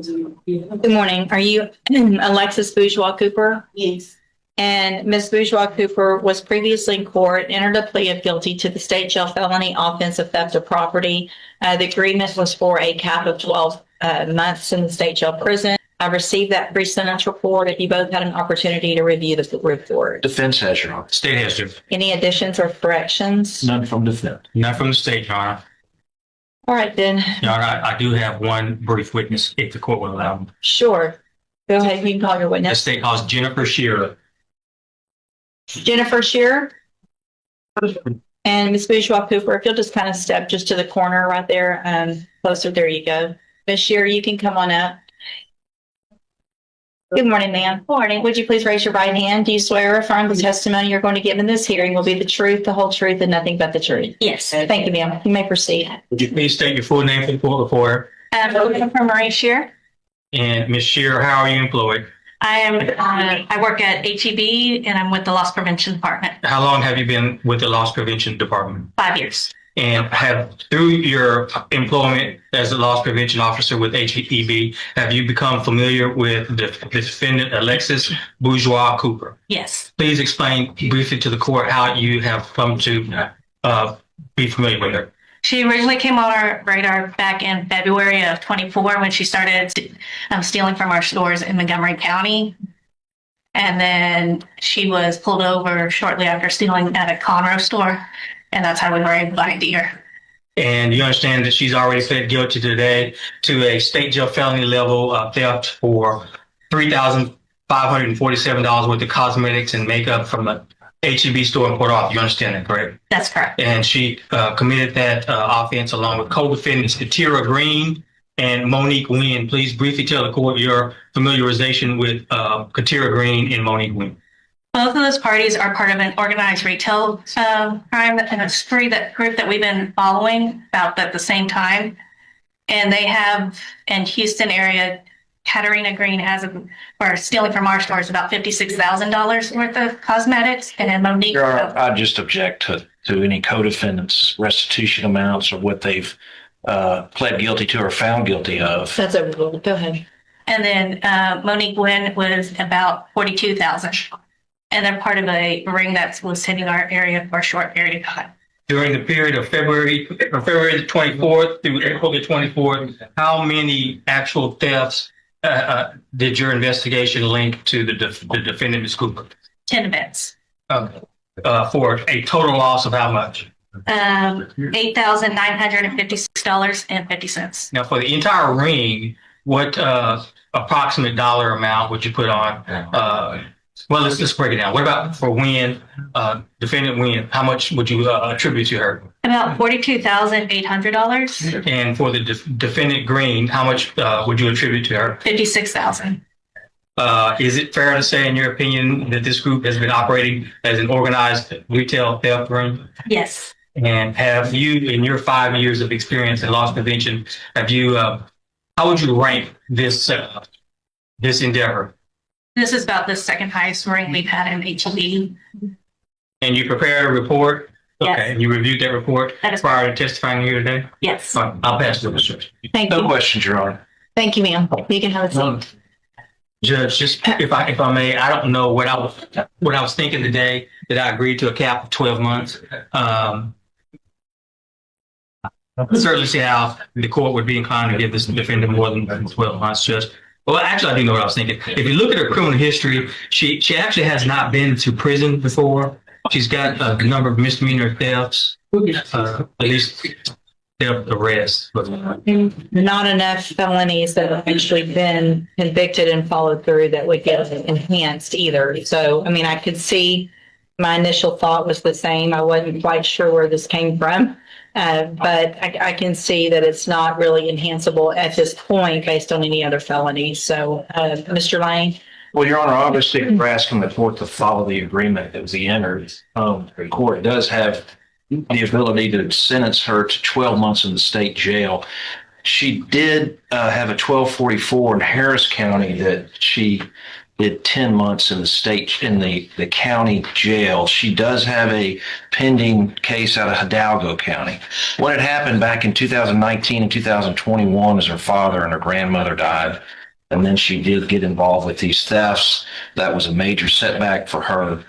Good morning. Are you Alexis Baja Cooper? Yes. And Ms. Baja Cooper was previously in court, entered a plea of guilty to the state jail felony offense of theft of property. The agreement was for a cap of 12 months in the state jail prison. I received that pre-sentence report. If you both had an opportunity to review the report. Defense has, Your Honor. State has, Your Honor. Any additions or corrections? None from defense. None from the state, Your Honor. All right, then. Your Honor, I do have one brief witness, if the court will allow me. Sure. Go ahead. You can call your The witness. state calls Jennifer Shearer. Jennifer Shearer. And Ms. Baja Cooper, if you'll just kind of step just to the corner right there, closer. There you go. Ms. Shearer, you can come on up. Good morning, ma'am. Morning. Would you please raise your right hand? Do you swear or affirm the testimony you're going to give in this hearing will be the truth, the whole truth, and nothing but the truth? Yes. Thank you, ma'am. You may proceed. Would you please state your full name for the court reporter? Jennifer Marie Shear. And Ms. Shearer, how are you employed? I work at HEB and I'm with the Loss Prevention Department. How long have you been with the Loss Prevention Department? 5 years. And through your employment as a loss prevention officer with HEB, have you become familiar with the defendant Alexis Baja Cooper? Yes. Please explain briefly to the court how you have come to be familiar with her. She originally came on our radar back in February of 24 when she started stealing from our stores in Montgomery County. And then she was pulled over shortly after stealing at a Conroe store. And that's how we were able to ID her. And you understand that she's already pled guilty today to a state jail felony level theft for $3,547 worth of cosmetics and makeup from a HEB store in Port Arthur. You understand that, correct? That's correct. And she committed that offense along with co-defendants Katira Green and Monique Wynn. Please briefly tell the court your familiarization with Katira Green and Monique Wynn. Both of those parties are part of an organized retail crime and a spree group that we've been following about at the same time. And they have in Houston area, Katarina Green has for stealing from our stores about $56,000 worth of cosmetics, and then Monique. Your Honor, I just object to any co-defendants' restitution amounts or what they've pled guilty to or found guilty of. That's overruled. Go ahead. And then Monique Wynn was about $42,000. And they're part of a ring that was hitting our area for a short period of time. During the period of February the 24th through April the 24th, how many actual thefts did your investigation link to the defendant, Ms. Cooper? 10 events. For a total loss of how much? $8,956.50. Now, for the entire ring, what approximate dollar amount would you put on? Well, let's just break it down. What about for Wynn, defendant Wynn? How much would you attribute to her? About $42,800. And for the defendant Green, how much would you attribute to her? $56,000. Is it fair to say, in your opinion, that this group has been operating as an organized retail theft ring? Yes. And have you, in your 5 years of experience in loss prevention, have you? How would you rank this endeavor? This is about the second highest ring we've had in HEB. And you prepared a report? Yes. Okay, and you reviewed that report That is prior to testifying here today? Yes. All right, I'll pass the instruction. Thank No you. questions, Your Honor. Thank you, ma'am. You can have a seat. Judge, just if I may, I don't know what I was thinking today that I agreed to a cap of 12 months. I certainly see how the court would be inclined to give this defendant more than 12 months, Judge. Well, actually, I do know what I was thinking. If you look at her criminal history, she actually has not been to prison before. She's got a number of misdemeanor thefts, at least theft arrests. Not enough felonies that have actually been convicted and followed through that would get enhanced either. So, I mean, I could see my initial thought was the same. I wasn't quite sure where this came from. But I can see that it's not really enhanceable at this point based on any other felonies. So, Mr. Lane? Well, Your Honor, obviously, we're asking the court to follow the agreement that was entered. The court does have the ability to sentence her to 12 months in the state jail. She did have a 1244 in Harris County that she did 10 months in the state, in the county jail. She does have a pending case out of Hidalgo County. What had happened back in 2019 and 2021 is her father and her grandmother died. And then she did get involved with these thefts. That was a major setback for her.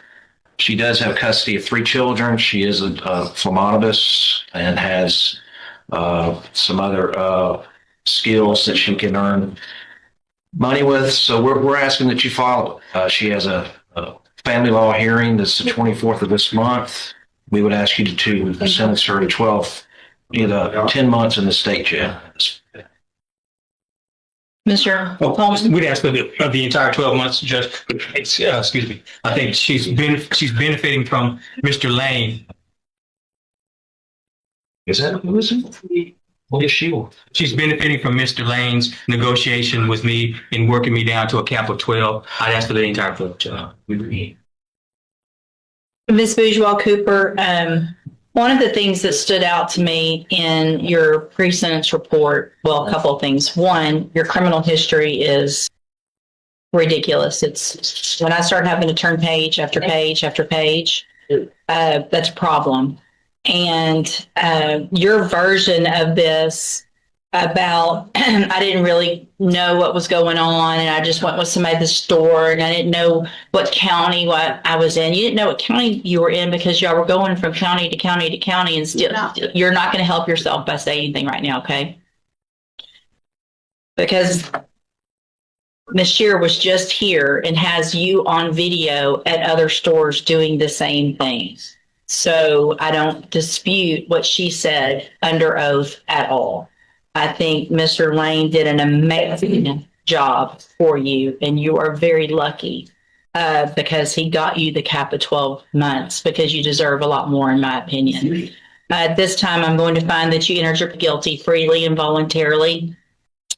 She does have custody of 3 children. She is a phlebotomist and has some other skills that she can earn money with. So we're asking that you follow. She has a family law hearing that's the 24th of this month. We would ask you to sentence her to 10 months in the state jail. Mr. Oh, Coleman? we'd ask for the entire 12 months, Judge. Excuse me. I think she's benefiting from Mr. Lane. Is that who is it? What is she? She's benefiting from Mr. Lane's negotiation with me in working me down to a cap of 12. I'd ask for the entire 12, Judge. Ms. Baja Cooper, one of the things that stood out to me in your pre-sentence report, well, a couple of things. One, your criminal history is ridiculous. It's when I start having to turn page after page after page, that's a problem. And your version of this about I didn't really know what was going on, and I just went with somebody at the store, and I didn't know what county what I was in. You didn't know what county you were in because y'all were going from county to county to county, and still you're not going to help yourself by saying anything right now, okay? Because Ms. Shearer was just here and has you on video at other stores doing the same things. So I don't dispute what she said under oath at all. I think Mr. Lane did an amazing job for you, and you are very lucky because he got you the cap of 12 months because you deserve a lot more, in my opinion. At this time, I'm going to find that you entered your guilty freely and voluntarily.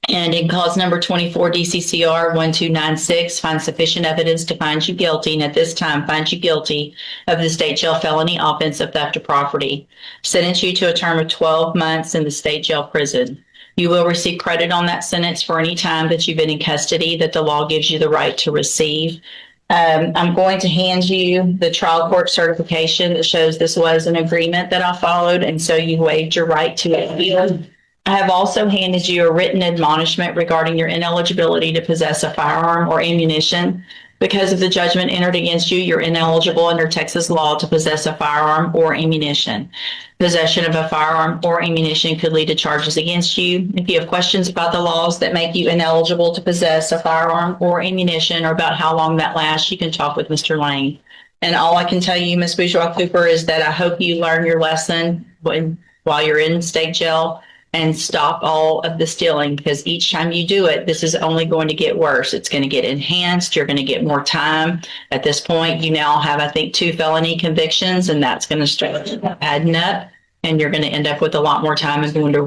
And in cause number 24 DCCR 1296, find sufficient evidence to find you guilty, and at this time find you guilty of the state jail felony offense of theft of property. Sentence you to a term of 12 months in the state jail prison. You will receive credit on that sentence for any time that you've been in custody that the law gives you the right to receive. I'm going to hand you the trial court certification that shows this was an agreement that I followed, and so you waived your right to appeal. I have also handed you a written admonishment regarding your ineligibility to possess a firearm or ammunition. Because of the judgment entered against you, you're ineligible under Texas law to possess a firearm or ammunition. Possession of a firearm or ammunition could lead to charges against you. If you have questions about the laws that make you ineligible to possess a firearm or ammunition, or about how long that lasts, you can talk with Mr. Lane. And all I can tell you, Ms. Baja Cooper, is that I hope you learn your lesson while you're in state jail and stop all of the stealing, because each time you do it, this is only going to get worse. It's going to get enhanced. You're going to get more time. At this point, you now have, I think, 2 felony convictions, and that's going to start adding up, and you're going to end up with a lot more time and going to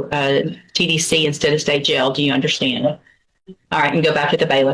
TDC instead of state jail. Do you understand? All right, and go back to the bailiff.